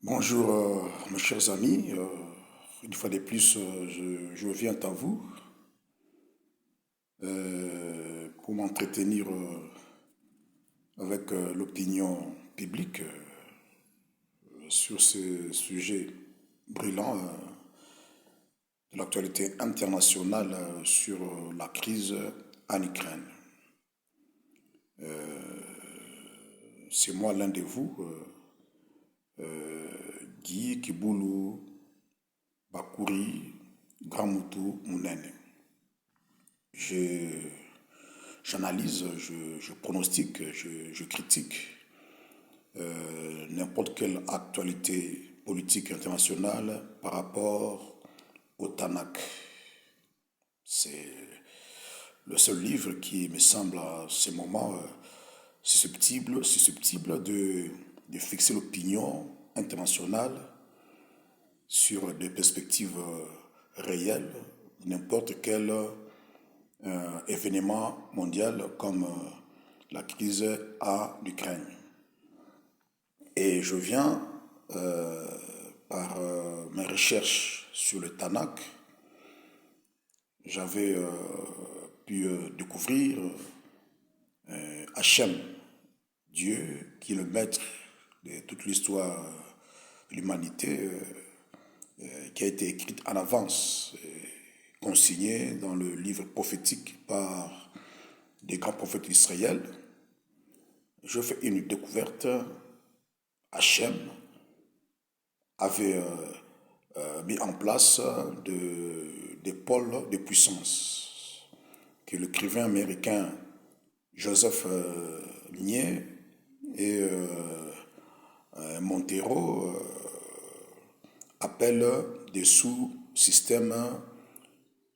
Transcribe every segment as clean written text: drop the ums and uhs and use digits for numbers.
Bonjour mes chers amis. Une fois de plus, je viens à vous pour m'entretenir avec l'opinion publique sur ce sujet brûlant de l'actualité internationale sur la crise en Ukraine. C'est moi l'un de vous, Guy Kibulu Bakuri Gramutu Munene. Je- J'analyse, je pronostique, je critique n'importe quelle actualité politique internationale par rapport au Tanakh. C'est le seul livre qui me semble à ce moment susceptible de fixer l'opinion internationale sur des perspectives réelles, n'importe quel événement mondial comme la crise en Ukraine. Et je viens, par mes recherches sur le Tanakh, j'avais pu découvrir Hachem, Dieu, qui est le maître de toute l'histoire de l'humanité, qui a été écrite en avance, consignée dans le livre prophétique par des grands prophètes d'Israël. Je fais une découverte. Hachem avait mis en place des pôles de puissance que l'écrivain américain Joseph Nye et Montero appellent des sous-systèmes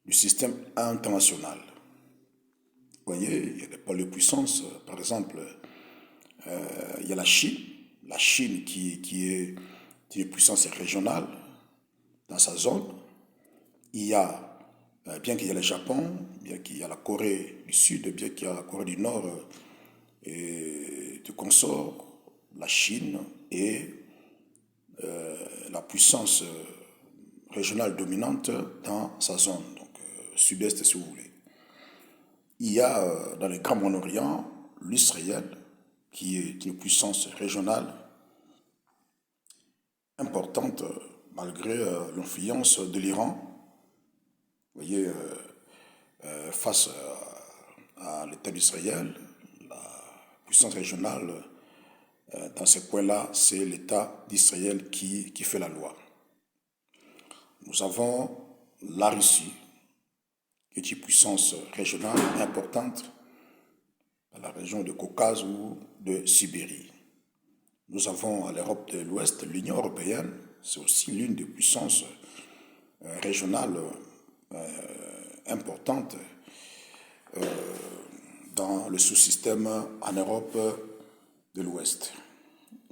du système international. Vous voyez, il y a des pôles de puissance, par exemple, il y a la Chine qui est une puissance régionale dans sa zone. Il y a, bien qu'il y ait le Japon, bien qu'il y ait la Corée du Sud, bien qu'il y ait la Corée du Nord et de consort, la Chine est la puissance régionale dominante dans sa zone, donc sud-est si vous voulez. Il y a dans le Grand Moyen-Orient l'Israël, qui est une puissance régionale importante malgré l'influence de l'Iran. Vous voyez, face à l'État d'Israël, la puissance régionale dans ce coin-là, c'est l'État d'Israël qui fait la loi. Nous avons la Russie, qui est une puissance régionale importante dans la région de Caucase ou de Sibérie. Nous avons à l'Europe de l'Ouest l'Union européenne, c'est aussi l'une des puissances régionales importantes dans le sous-système en Europe de l'Ouest.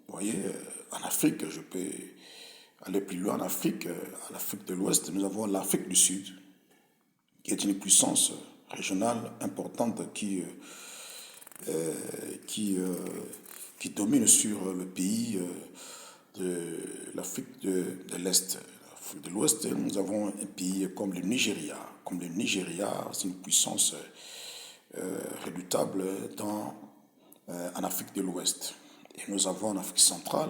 Vous voyez, en Afrique, je peux aller plus loin en Afrique, à l'Afrique de l'Ouest, nous avons l'Afrique du Sud, qui est une puissance régionale importante qui domine sur le pays de l'Afrique de l'Est. L'Afrique de l'Ouest, nous avons un pays comme le Nigeria. Comme le Nigeria, c'est une puissance redoutable en Afrique de l'Ouest. Et nous avons en Afrique centrale,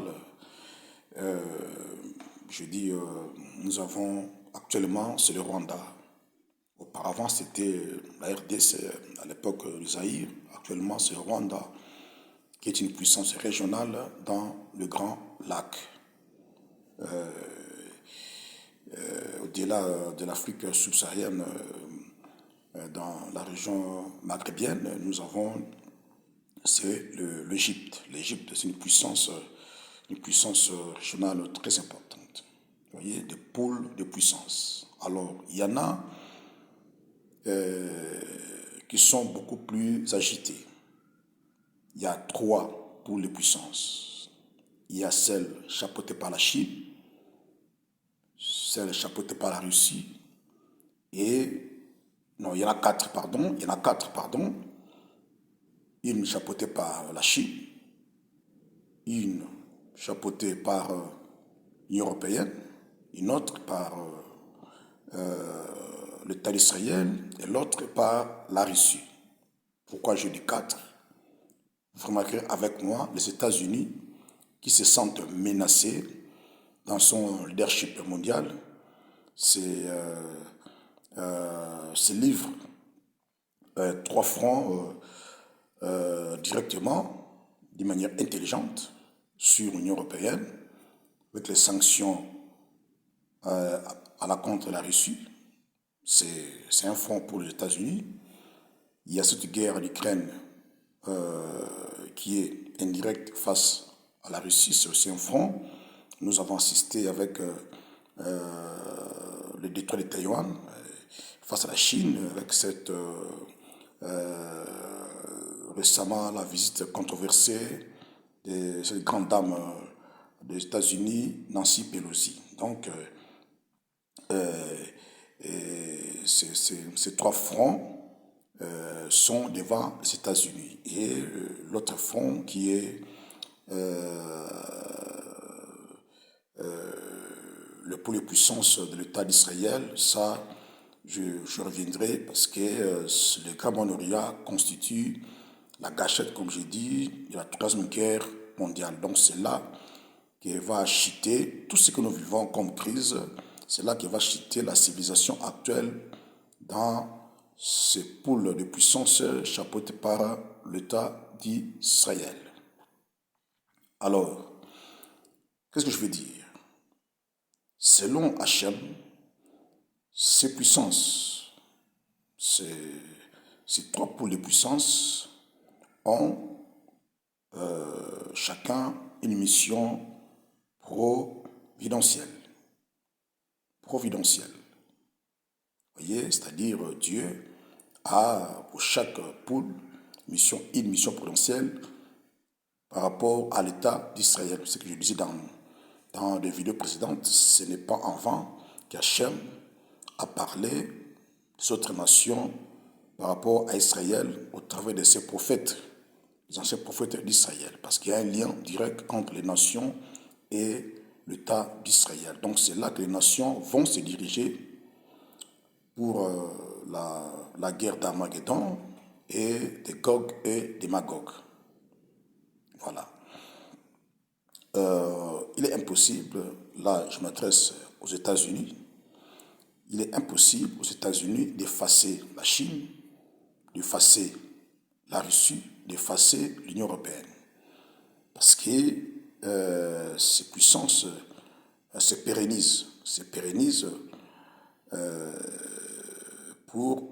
nous avons actuellement, c'est le Rwanda. Auparavant, c'était la RDC à l'époque du Zaïre. Actuellement, c'est le Rwanda, qui est une puissance régionale dans le Grand Lac. Au-delà de l'Afrique subsaharienne, dans la région maghrébienne, nous avons, c'est l'Égypte. L'Égypte, c'est une puissance régionale très importante. Vous voyez, des pôles de puissance. Alors, il y en a qui sont beaucoup plus agités. Il y a 3 pôles de puissance. Il y a celle chapeautée par la Chine, celle chapeautée par la Russie, et non, il y en a 4, pardon. Il y en a 4, pardon. Une chapeautée par la Chine, une chapeautée par l'Union européenne, une autre par l'État d'Israël et l'autre par la Russie. Pourquoi je dis quatre? Vous remarquerez avec moi les États-Unis qui se sentent menacés dans son leadership mondial. C'est livre trois fronts directement, d'une manière intelligente, sur l'Union européenne, avec les sanctions à la contre de la Russie. C'est un front pour les États-Unis. Il y a cette guerre en Ukraine qui est indirecte face à la Russie, c'est aussi un front. Nous avons assisté avec le détroit de Taïwan face à la Chine, avec cette récemment la visite controversée de cette grande dame des États-Unis, Nancy Pelosi. Donc, ces trois fronts sont devant les États-Unis. Et l'autre front qui est le pôle de puissance de l'État d'Israël, ça, je reviendrai parce que le Grand Moyen-Orient constitue la gâchette, comme j'ai dit, de la troisième guerre mondiale. Donc c'est là que va chuter tout ce que nous vivons comme crise, c'est là que va chuter la civilisation actuelle dans ces pôles de puissance chapeautés par l'État d'Israël. Alors, qu'est-ce que je veux dire? Selon Hachem, ces puissances, ces trois pôles de puissance ont chacun une mission providentielle. Providentielle. Vous voyez, c'est-à-dire Dieu a pour chaque pôle une mission providentielle par rapport à l'État d'Israël. Ce que je disais dans des vidéos précédentes, ce n'est pas en vain qu'Hachem a parlé des autres nations par rapport à Israël au travers de ses prophètes, les anciens prophètes d'Israël, parce qu'il y a un lien direct entre les nations et l'État d'Israël. Donc c'est là que les nations vont se diriger pour la guerre d'Armageddon et de Gog et de Magog. Voilà. Il est impossible, là je m'adresse aux États-Unis, il est impossible aux États-Unis d'effacer la Chine, d'effacer la Russie, d'effacer l'Union européenne. Parce que ces puissances se pérennisent pour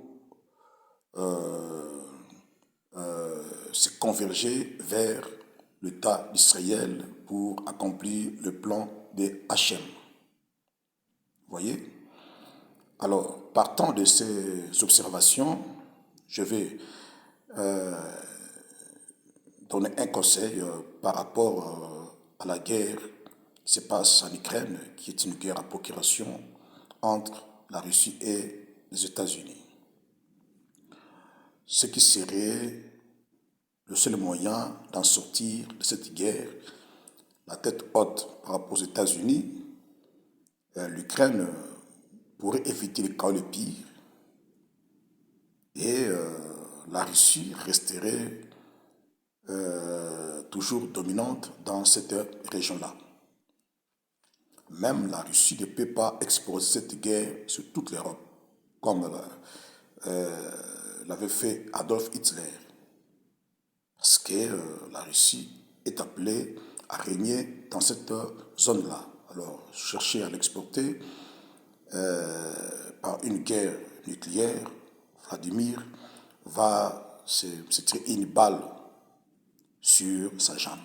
se converger vers l'État d'Israël pour accomplir le plan de Hachem. Vous voyez? Alors, partant de ces observations, je vais donner un conseil par rapport à la guerre qui se passe en Ukraine, qui est une guerre à procuration entre la Russie et les États-Unis. Ce qui serait le seul moyen d'en sortir de cette guerre, la tête haute par rapport aux États-Unis, l'Ukraine pourrait éviter le chaos le pire et la Russie resterait toujours dominante dans cette région-là. Même la Russie ne peut pas exposer cette guerre sur toute l'Europe, comme l'avait fait Adolf Hitler. Parce que la Russie est appelée à régner dans cette zone-là. Alors, chercher à l'exporter par une guerre nucléaire, Vladimir va se tirer une balle sur sa jambe.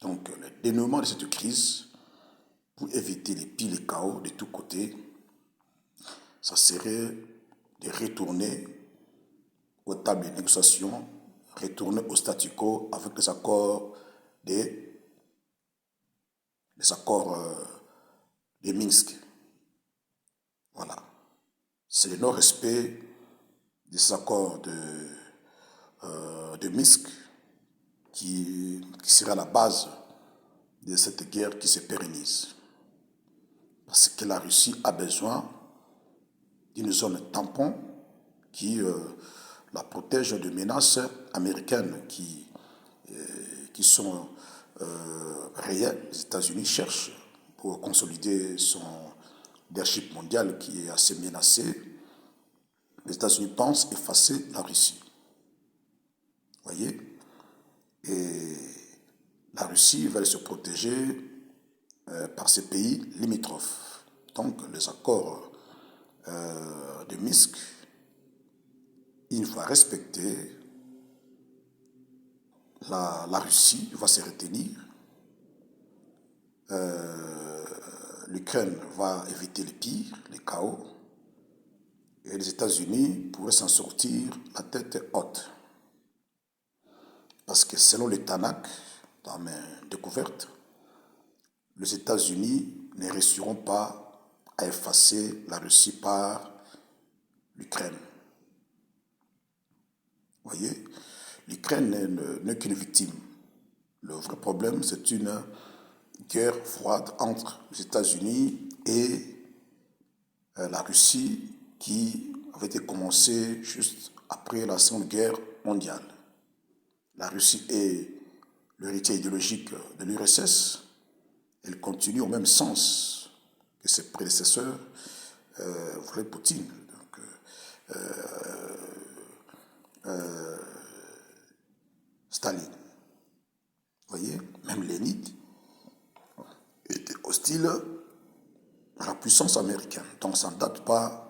Donc, le dénouement de cette crise, pour éviter les pires et chaos de tous côtés, ça serait de retourner aux tables de négociation, retourner au statu quo avec les accords de Minsk. Voilà. C'est le non-respect de ces accords de Minsk qui sera la base de cette guerre qui se pérennise. Parce que la Russie a besoin d'une zone tampon qui la protège de menaces américaines qui sont réelles. Les États-Unis cherchent pour consolider son leadership mondial qui est assez menacé. Les États-Unis pensent effacer la Russie. Vous voyez? Et la Russie va se protéger par ces pays limitrophes. Donc les accords de Minsk, une fois respectés, la Russie va se retenir. L'Ukraine va éviter le pire, le chaos. Et les États-Unis pourraient s'en sortir la tête haute. Parce que selon le Tanakh, dans mes découvertes, les États-Unis ne réussiront pas à effacer la Russie par l'Ukraine. Vous voyez, l'Ukraine n'est qu'une victime. Le vrai problème, c'est une guerre froide entre les États-Unis et la Russie qui avait été commencée juste après la Seconde Guerre mondiale. La Russie est l'héritier idéologique de l'URSS. Elle continue au même sens que ses prédécesseurs, Vladimir Poutine. Donc, Staline. Vous voyez, même Lénine était hostile à la puissance américaine. Donc ça ne date pas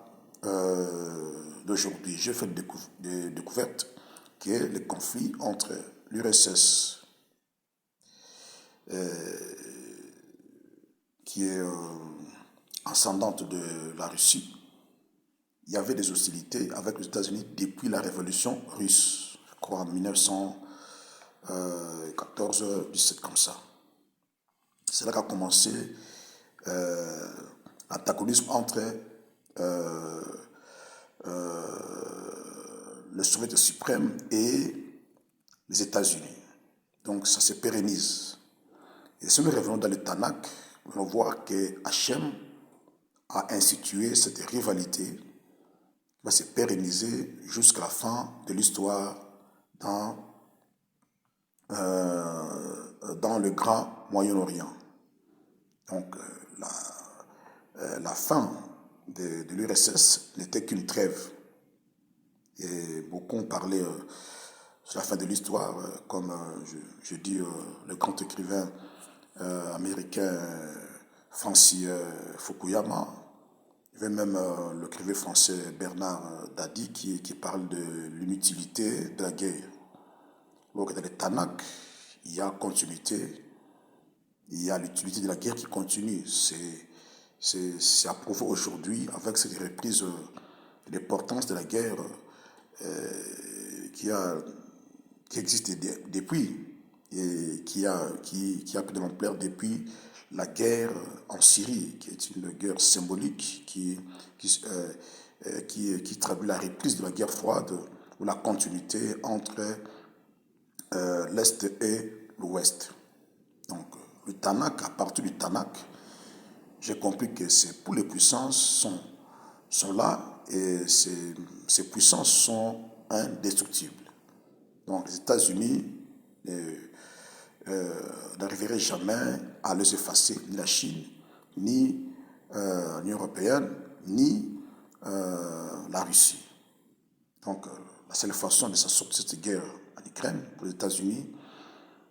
d'aujourd'hui. J'ai fait des découvertes que le conflit entre l'URSS, qui est ascendante de la Russie, il y avait des hostilités avec les États-Unis depuis la révolution russe, je crois en 1914-17 comme ça. C'est là qu'a commencé l'antagonisme entre le Soviet suprême et les États-Unis. Donc ça se pérennise. Et si nous revenons dans le Tanakh, on voit que Hachem a institué cette rivalité qui va se pérenniser jusqu'à la fin de l'histoire dans le grand Moyen-Orient. Donc la fin de l'URSS n'était qu'une trêve. Et beaucoup ont parlé sur la fin de l'histoire, comme je dis le grand écrivain américain Francis Fukuyama. Il y avait même l'écrivain français Bernard Dady qui parle de l'inutilité de la guerre. Donc dans les Tanakh, il y a continuité, il y a l'utilité de la guerre qui continue. C'est approuvé aujourd'hui avec cette reprise de l'importance de la guerre qui existe depuis et qui a pris de l'ampleur depuis la guerre en Syrie, qui est une guerre symbolique qui traduit la reprise de la guerre froide ou la continuité entre l'Est et l'Ouest. Donc, le Tanakh, à partir du Tanakh, j'ai compris que pour les puissances sont là et ces puissances sont indestructibles. Donc, les États-Unis n'arriveraient jamais à les effacer, ni la Chine, ni l'Union européenne, ni la Russie. Donc, la seule façon de s'en sortir de cette guerre en Ukraine pour les États-Unis,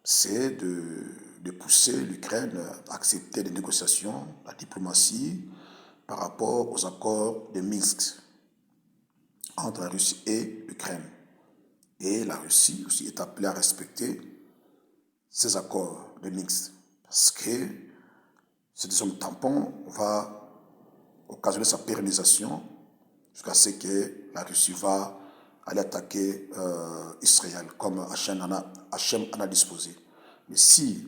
c'est de pousser l'Ukraine à accepter des négociations, la diplomatie, par rapport aux accords de Minsk entre la Russie et l'Ukraine. Et la Russie aussi est appelée à respecter ces accords de Minsk, parce que cette zone tampon va occasionner sa pérennisation jusqu'à ce que la Russie va aller attaquer Israël, comme Hachem en a disposé. Mais si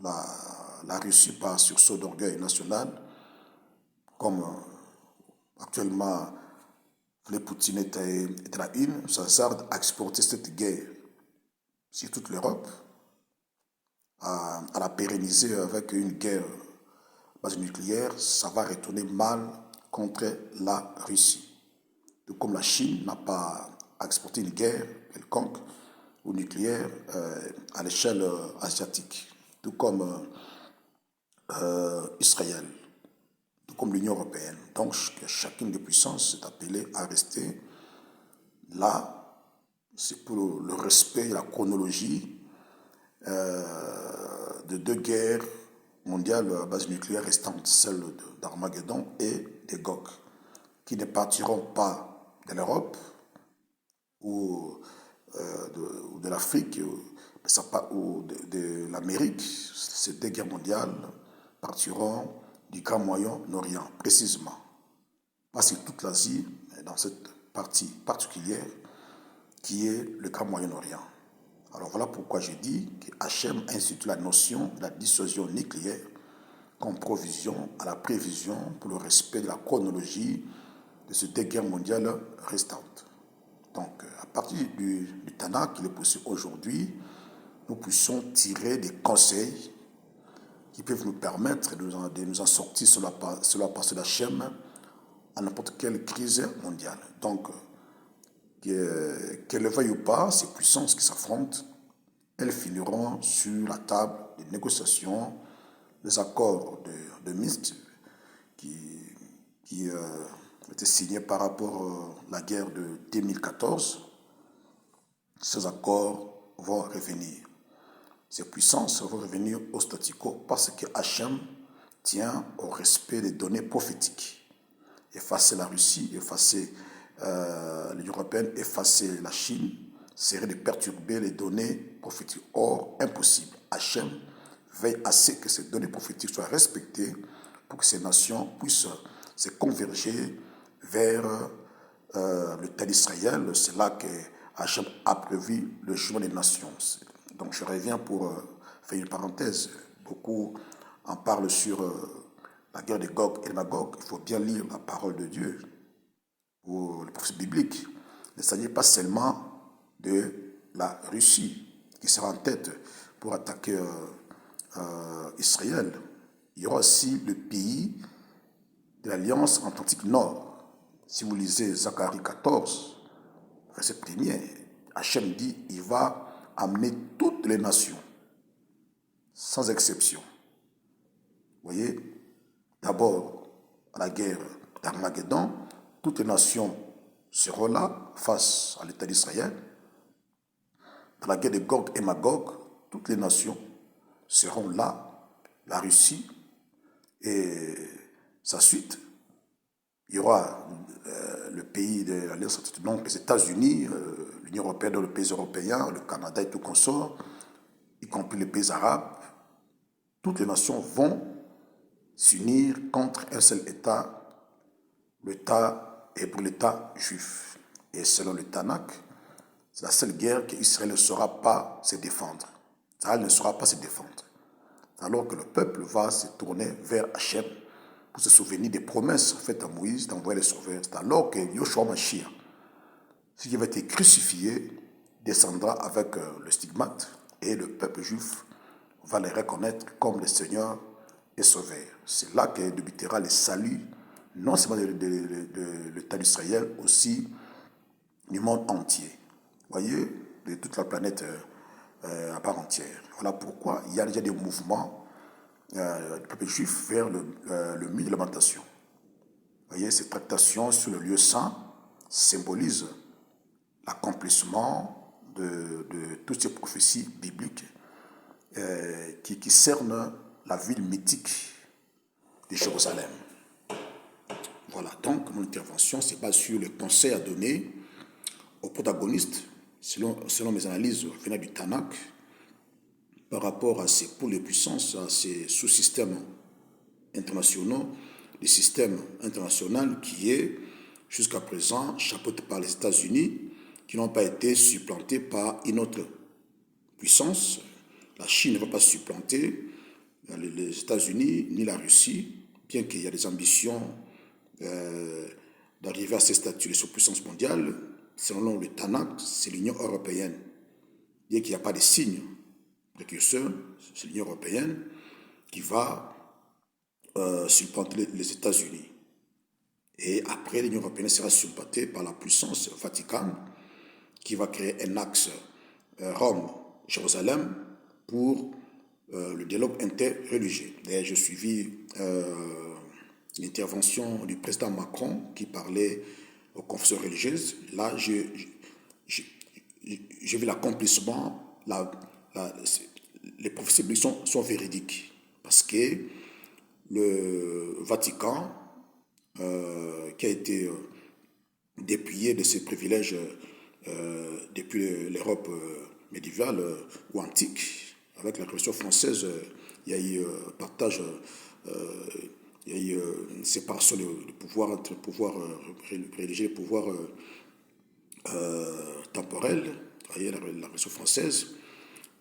la Russie part sur saut d'orgueil national, comme actuellement les Poutine est à la une, ça s'arrête à exporter cette guerre sur toute l'Europe, à la pérenniser avec une guerre base nucléaire, ça va retourner mal contre la Russie. Tout comme la Chine n'a pas exporté une guerre quelconque ou nucléaire à l'échelle asiatique. Tout comme Israël, tout comme l'Union européenne. Donc chacune des puissances est appelée à rester là. C'est pour le respect et la chronologie de deux guerres mondiales à base nucléaire restantes, celle d'Armageddon et des Gog, qui ne partiront pas de l'Europe ou de l'Afrique ou de l'Amérique. Ces deux guerres mondiales partiront du Grand Moyen-Orient, précisément. Pas sur toute l'Asie, mais dans cette partie particulière qui est le Grand Moyen-Orient. Alors voilà pourquoi je dis que Hachem institue la notion de la dissuasion nucléaire comme provision à la prévision pour le respect de la chronologie de ces deux guerres mondiales restantes. Donc, à partir du Tanakh qu'il est possible aujourd'hui, nous puissions tirer des conseils qui peuvent nous permettre de nous en sortir sur la base d'Hachem à n'importe quelle crise mondiale. Donc, qu'elles le veuillent ou pas, ces puissances qui s'affrontent, elles finiront sur la table des négociations, des accords de Minsk qui étaient signés par rapport à la guerre de 2014. Ces accords vont revenir. Ces puissances vont revenir au statu quo parce que Hachem tient au respect des données prophétiques. Effacer la Russie, effacer l'Union européenne, effacer la Chine, serait de perturber les données prophétiques. Or, impossible. Hachem veille à ce que ces données prophétiques soient respectées pour que ces nations puissent se converger vers l'État d'Israël. C'est là que Hachem a prévu le jugement des nations. Donc je reviens pour faire une parenthèse. Beaucoup en parlent sur la guerre de Gog et de Magog. Il faut bien lire la parole de Dieu ou le prophétie biblique. Il ne s'agit pas seulement de la Russie qui sera en tête pour attaquer Israël. Il y aura aussi le pays de l'Alliance Atlantique Nord. Si vous lisez Zacharie 14, verset 1er, Hachem dit, il va amener toutes les nations, sans exception. Vous voyez, d'abord, à la guerre d'Armageddon, toutes les nations seront là face à l'État d'Israël. Dans la guerre de Gog et Magog, toutes les nations seront là. La Russie et sa suite. Il y aura le pays de l'Alliance Atlantique, donc les États-Unis, l'Union européenne, les pays européens, le Canada et tout consort, y compris les pays arabes. Toutes les nations vont s'unir contre un seul État, l'État hébreu, l'État juif. Et selon le Tanakh, c'est la seule guerre qu'Israël ne saura pas se défendre. Israël ne saura pas se défendre. Alors que le peuple va se tourner vers Hachem pour se souvenir des promesses faites à Moïse d'envoyer les sauveurs. C'est alors que Yoshua Mashiach, celui qui va être crucifié, descendra avec le stigmate et le peuple juif va les reconnaître comme les seigneurs et sauveurs. C'est là que débutera le salut, non seulement de l'État d'Israël, aussi du monde entier. Vous voyez, de toute la planète à part entière. Voilà pourquoi il y a déjà des mouvements du peuple juif vers le mur de lamentation. Vous voyez, ces tractations sur le lieu saint symbolisent l'accomplissement de toutes ces prophéties bibliques qui cernent la ville mythique de Jérusalem. Voilà, donc mon intervention se base sur le conseil à donner aux protagonistes, selon mes analyses venant du Tanakh, par rapport à ces pôles de puissance, à ces sous-systèmes internationaux, le système international qui est jusqu'à présent chapeauté par les États-Unis, qui n'ont pas été supplantés par une autre puissance. La Chine ne va pas supplanter les États-Unis ni la Russie, bien qu'il y ait des ambitions d'arriver à ces statuts de surpuissance mondiale. Selon le Tanakh, c'est l'Union européenne. Bien qu'il n'y a pas de signes précurseur, c'est l'Union européenne, qui va supplanter les États-Unis. Et après, l'Union européenne sera supplantée par la puissance Vatican, qui va créer un axe Rome-Jérusalem pour le dialogue interreligieux. D'ailleurs, j'ai suivi l'intervention du président Macron qui parlait aux confessions religieuses. Là, j'ai vu l'accomplissement, les prophéties bibliques sont véridiques. Parce que le Vatican, qui a été dépouillé de ses privilèges depuis l'Europe médiévale ou antique, avec la Révolution française, il y a eu partage, il y a eu une séparation du pouvoir entre le pouvoir religieux et le pouvoir temporel, voyez, la Révolution française.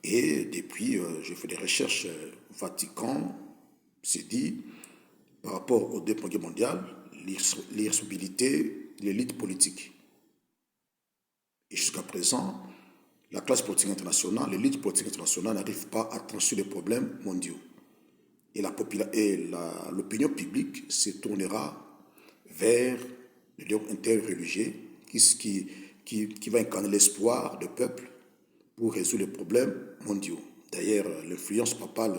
Et depuis, j'ai fait des recherches. Vatican s'est dit, par rapport au deuxième guerre mondiale, l'irresponsabilité de l'élite politique. Et jusqu'à présent, la classe politique internationale, l'élite politique internationale n'arrive pas à trancher les problèmes mondiaux. Et l'opinion publique se tournera vers le dialogue interreligieux qui va incarner l'espoir du peuple pour résoudre les problèmes mondiaux. D'ailleurs, l'influence papale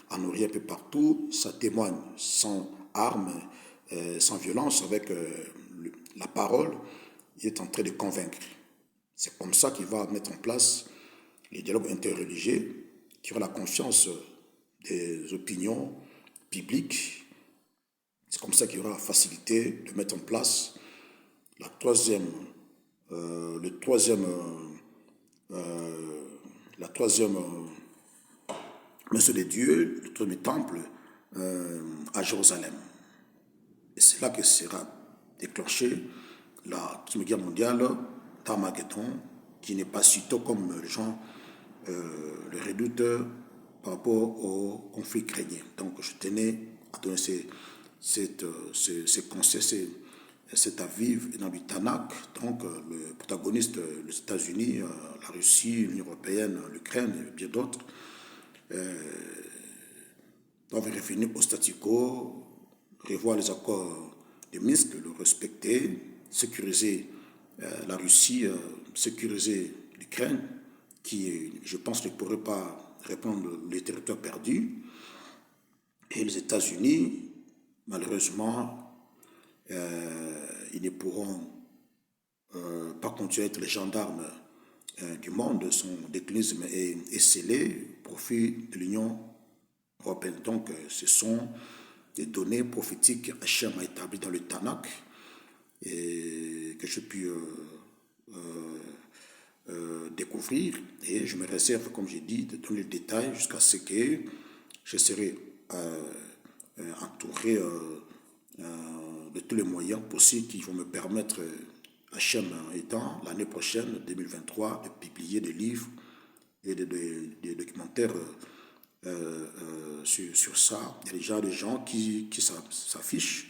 en Orient un peu partout, ça témoigne sans armes, sans violence, avec la parole, il est en train de convaincre. C'est comme ça qu'il va mettre en place les dialogues interreligieux qui aura la confiance des opinions publiques. C'est comme ça qu'il y aura la facilité de mettre en place la troisième messe de Dieu, le troisième temple à Jérusalem. Et c'est là que sera déclenchée la Deuxième Guerre mondiale d'Armageddon, qui n'est pas si tôt comme les gens le redoutent par rapport au conflit ukrainien. Donc je tenais à donner ces conseils, cet avis dans du Tanakh. Donc le protagoniste, les États-Unis, la Russie, l'Union européenne, l'Ukraine et bien d'autres, doivent revenir au statu quo, revoir les accords de Minsk, le respecter, sécuriser la Russie, sécuriser l'Ukraine, qui, je pense, ne pourrait pas reprendre les territoires perdus. Et les États-Unis, malheureusement, ils ne pourront pas continuer à être les gendarmes du monde. Son déclinisme est scellé au profit de l'Union européenne. Donc, ce sont des données prophétiques qu'Hachem a établies dans le Tanakh et que j'ai pu découvrir. Et je me réserve, comme j'ai dit, de donner le détail jusqu'à ce que je serai entouré de tous les moyens possibles qui vont me permettre, Hachem étant, l'année prochaine, 2023, de publier des livres et des documentaires sur ça. Il y a déjà des gens qui s'affichent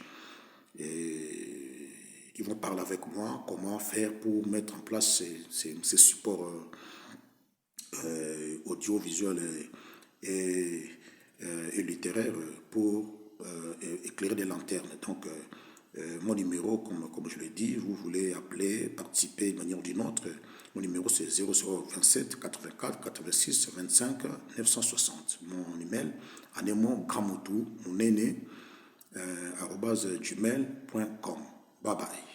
et qui vont parler avec moi comment faire pour mettre en place ces supports audiovisuels et littéraires pour éclairer des lanternes. Donc, mon numéro, comme je l'ai dit, vous voulez appeler, participer d'une manière ou d'une autre, mon numéro c'est 0027 84 86 25 960. Mon email, Anémon Gramoutou, mon aîné, @gmail.com. Bye bye.